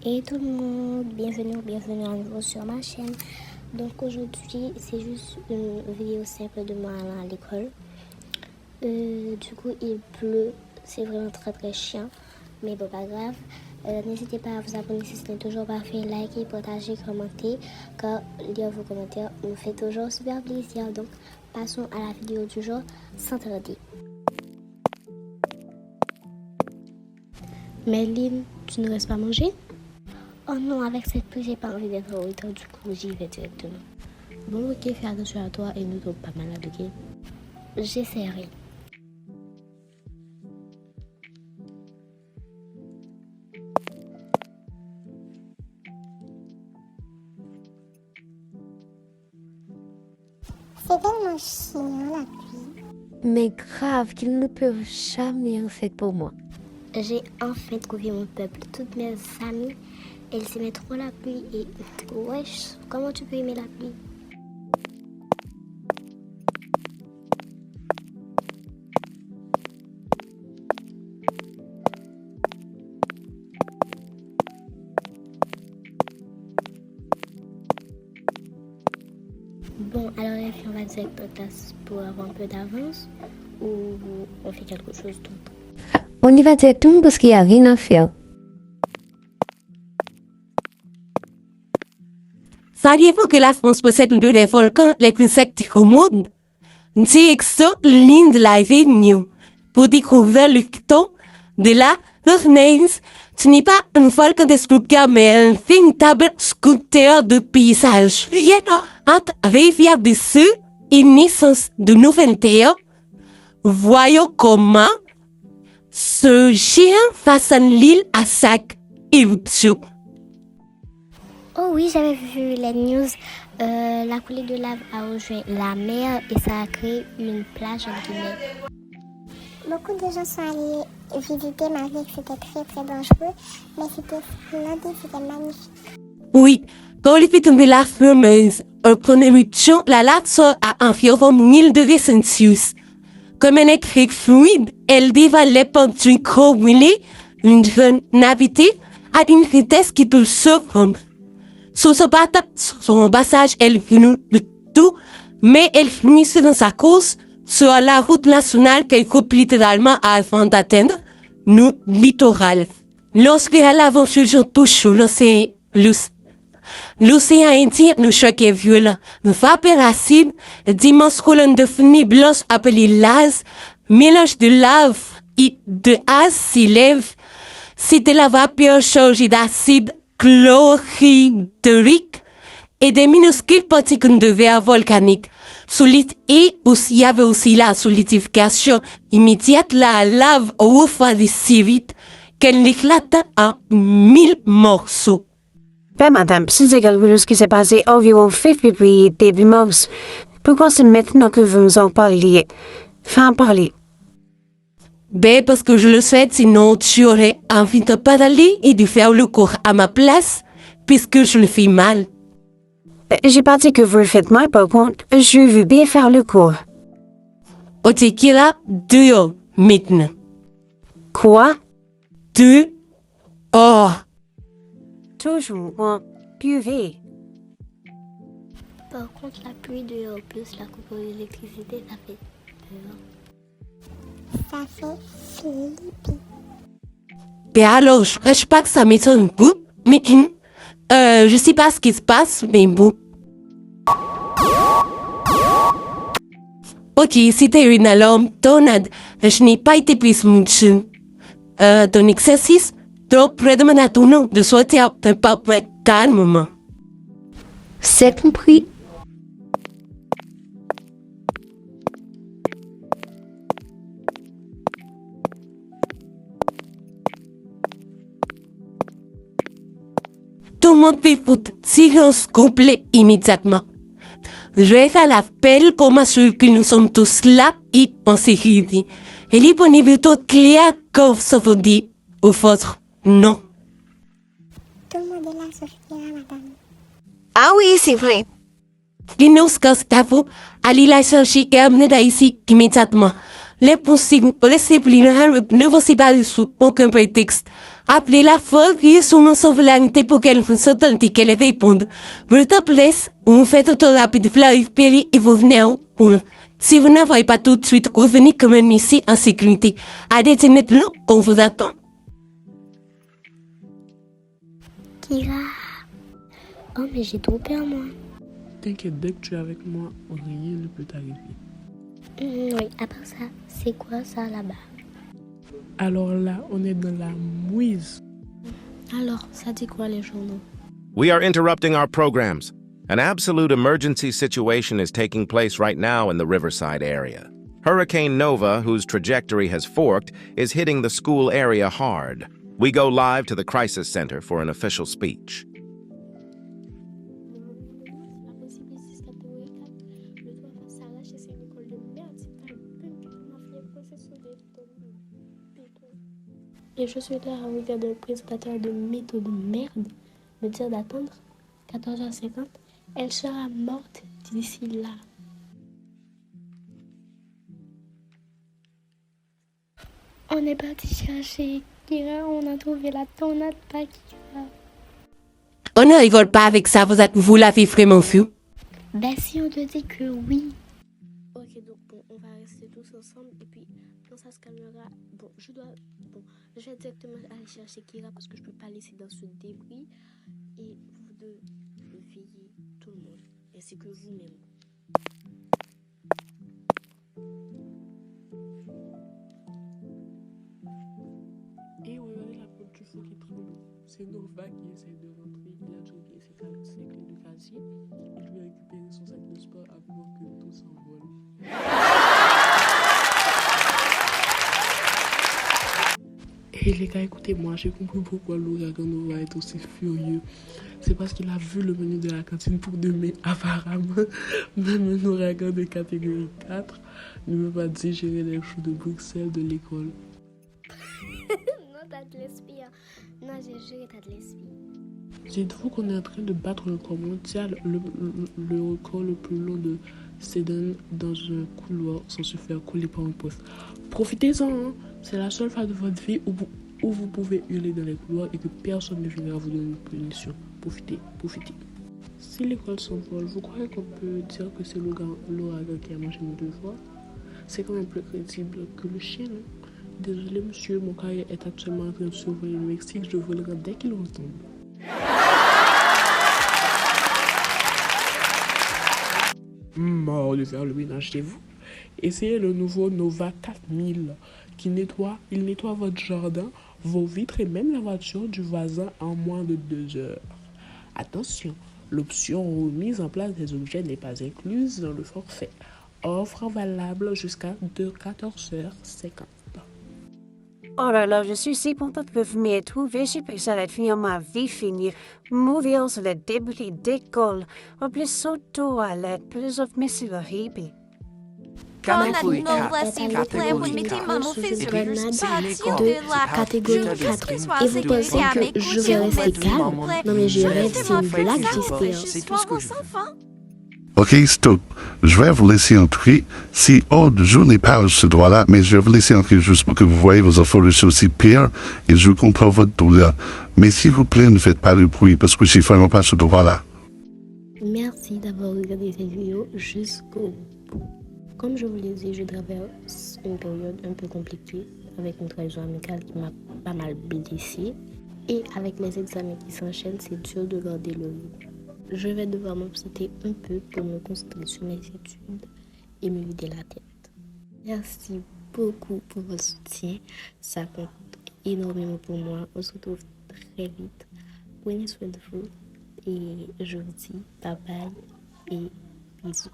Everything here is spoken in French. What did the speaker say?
Et tout le monde, bienvenue à nouveau sur ma chaîne. Donc aujourd'hui, c'est juste une vidéo simple de moi allant à l'école. Du coup, il pleut, c'est vraiment très chiant, mais bon, pas grave. N'hésitez pas à vous abonner si ce n'est toujours pas fait, liker, partager, commenter, car lire vos commentaires nous fait toujours super plaisir. Donc, passons à la vidéo du jour sans tarder. Merline, tu ne restes pas manger? Oh non, avec cette pluie, j'ai pas envie d'être en retard, du coup, j'y vais directement. Bon, ok, fais attention à toi et ne tombe pas malade, ok? J'essaierai. C'est tellement chiant la pluie. Mais grave, qu'ils ne peuvent jamais en faire pour moi. J'ai enfin trouvé mon peuple. Toutes mes amies, elles aimaient trop la pluie et wesh, comment tu peux aimer la pluie? Bon, alors les filles, on va direct en classe pour avoir un peu d'avance ou on fait quelque chose d'autre? On y va directement parce qu'il n'y a rien à faire. Saviez-vous que la France possède l'un des volcans les plus actifs au monde? C'est extraordinaire de la venue pour découvrir le temps de la Renaissance. Ce n'est pas un volcan de sculpture, mais un véritable sculpteur de paysage. Entre rivière du Sud et naissance de nouvelles terres, voyons comment ce géant façonne l'île à chaque éruption. Oh oui, j'avais vu les news. La coulée de lave a rejoint la mer et ça a créé une plage en Guinée. Beaucoup de gens sont allés visiter malgré que c'était très dangereux, mais c'était splendide, c'était magnifique. Oui, quand il fait tomber la fameuse éruption, la lave sort à environ 1000 degrés Celsius. Comme un écrit fluide, elle dévale les peintures brûlées, une jeune navité à une vitesse qui peut surprendre. Sous son passage, elle finit le tout, mais elle finissait dans sa course sur la route nationale qu'elle coupe littéralement avant d'atteindre le littoral. Lorsque l'aventure touche l'océan Indien, le choc est violent. Une vapeur acide, d'immenses colonnes de fumée blanche appelées lasses, mélange de lave et de gaz s'élève. C'est de la vapeur chargée d'acide chlorhydrique et des minuscules particules de verre volcanique. Il y avait aussi la solidification immédiate, la lave refroidit si vite qu'elle éclata en 1000 morceaux. Ben madame, c'est également ce qui s'est passé environ février début mars. Pourquoi c'est maintenant que vous en parliez? Enfin parler. Ben parce que je le souhaite, sinon tu aurais envie de parler et de faire le cours à ma place, puisque je le fais mal. J'ai pas dit que vous le faites mal, par contre, je veux bien faire le cours. Ok, qui est là? Dehors, maintenant. Quoi? Dehors. Toujours en purée. Par contre, la pluie dehors plus la coupure d'électricité, ça fait peur. Ça fait flipper. Ben alors, je cache pas que ça m'étonne beaucoup, mais je sais pas ce qui se passe, mais bon. Ok, c'était une alarme tornade. Je n'ai pas été prise mucho. Ton exercice, donc près-demain à ton nom de sortir un peu calmement. C'est compris. Tout le monde fait foutre silence complet immédiatement. Je vais faire l'appel pour m'assurer que nous sommes tous là et en sécurité. Et les bonnes plutôt clair quand ça vous dit au votre nom. Tout le monde est là, sauf Kira, madame. Ah oui, c'est vrai. Dinos Gustavo, allez la chercher et amenez-la ici immédiatement. Les possibles, laissez plus ne vous séparez sous aucun prétexte. Appelez-la folle crier son nom sans volonté pour qu'elle vous entende et qu'elle réponde. Le temps laisse, vous faites auto rapide Fleur Perry et vous venez en roule. Si vous n'avez pas tout de suite, revenez quand même ici en sécurité. À des minutes là, on vous attend. Kira. Oh, mais j'ai trop peur, moi. T'inquiète, dès que tu es avec moi, rien ne peut t'arriver. Oui, à part ça, c'est quoi ça là-bas? Alors là, on est dans la mouise. Alors, ça dit quoi les journaux? We are interrupting our programs. An absolute emergency situation is taking place right now in the Riverside area. Hurricane Nova, whose trajectory has forked, is hitting the school area hard. We go live to the crisis center for an official speech. Et je suis là à regarder un présentateur de méthode de merde me dire d'attendre 14h50. Elle sera morte d'ici là. On est parti chercher Kira, on a trouvé la tornade pas Kira. On ne rigole pas avec ça, vous l'avez vraiment vu. Ben si on te dit que oui. Ok, donc bon, on va rester tous ensemble et puis quand ça se calmera, je vais directement aller chercher Kira parce que je peux pas laisser dans ce débris et vous deux veillez tout le monde ainsi que vous-même. Et regardez la porte du feu qui tremble. C'est Nova qui essaie de rentrer. Il a déjà oublié ses clés de casier. Il veut récupérer son sac de sport avant que tout s'envole. Et les gars, écoutez-moi, j'ai compris pourquoi l'ouragan Nova est aussi furieux. C'est parce qu'il a vu le menu de la cantine pour demain. Apparemment, même un ouragan de catégorie 4 ne peut pas digérer les choux de Bruxelles de l'école. Non, t'as de l'esprit. Non, j'ai juré, t'as de l'esprit. Dites-vous qu'on est en train de battre le record mondial, le record le plus long de Sedan dans un couloir sans se faire coller par un poste. Profitez-en, hein. C'est la seule fois de votre vie où vous pouvez hurler dans les couloirs et que personne ne viendra vous donner une punition. Profitez. Si l'école s'envole, vous croyez qu'on peut dire que c'est l'ouragan qui a mangé nos devoirs? C'est quand même plus crédible que le chien, non? Désolé monsieur, mon carrière est actuellement en train de survoler le Mexique, je vous le rends dès qu'il retombe. Mort de faire le ménage chez vous. Essayez le nouveau Nova 4000 qui nettoie votre jardin, vos vitres et même la voiture du voisin en moins de 2 heures. Attention, l'option remise en place des objets n'est pas incluse dans le forfait. Offre valable jusqu'à 14h50. Oh là là, je suis si contente que vous m'ayez trouvé. J'ai pensé à finir ma vie, finir, mourir sur les débris d'école, ou plus surtout à l'aide, plus of mais c'est horrible. Catégorie 4. Catégorie 4. Et vous pensez que je vais rester calme? Non mais je rêve, c'est une blague, j'espère. C'est tout ce que je... OK, stop. Je vais vous laisser entrer. Si Aude, je n'ai pas ce droit-là, mais je vais vous laisser entrer juste pour que vous voyez vos enfants de choses aussi pires et je comprends votre douleur. Mais s'il vous plaît, ne faites pas de bruit parce que je n'ai vraiment pas ce droit-là. Merci d'avoir regardé cette vidéo jusqu'au bout. Comme je vous l'ai dit, je traverse une période un peu compliquée avec une trahison amicale qui m'a pas mal blessée. Et avec les examens qui s'enchaînent, c'est dur de garder le rythme. Je vais devoir m'absenter un peu pour me concentrer sur mes études et me vider la tête. Merci beaucoup pour votre soutien. Ça compte énormément pour moi. On se retrouve très vite. Prenez soin de vous et je vous dis bye bye et bisous.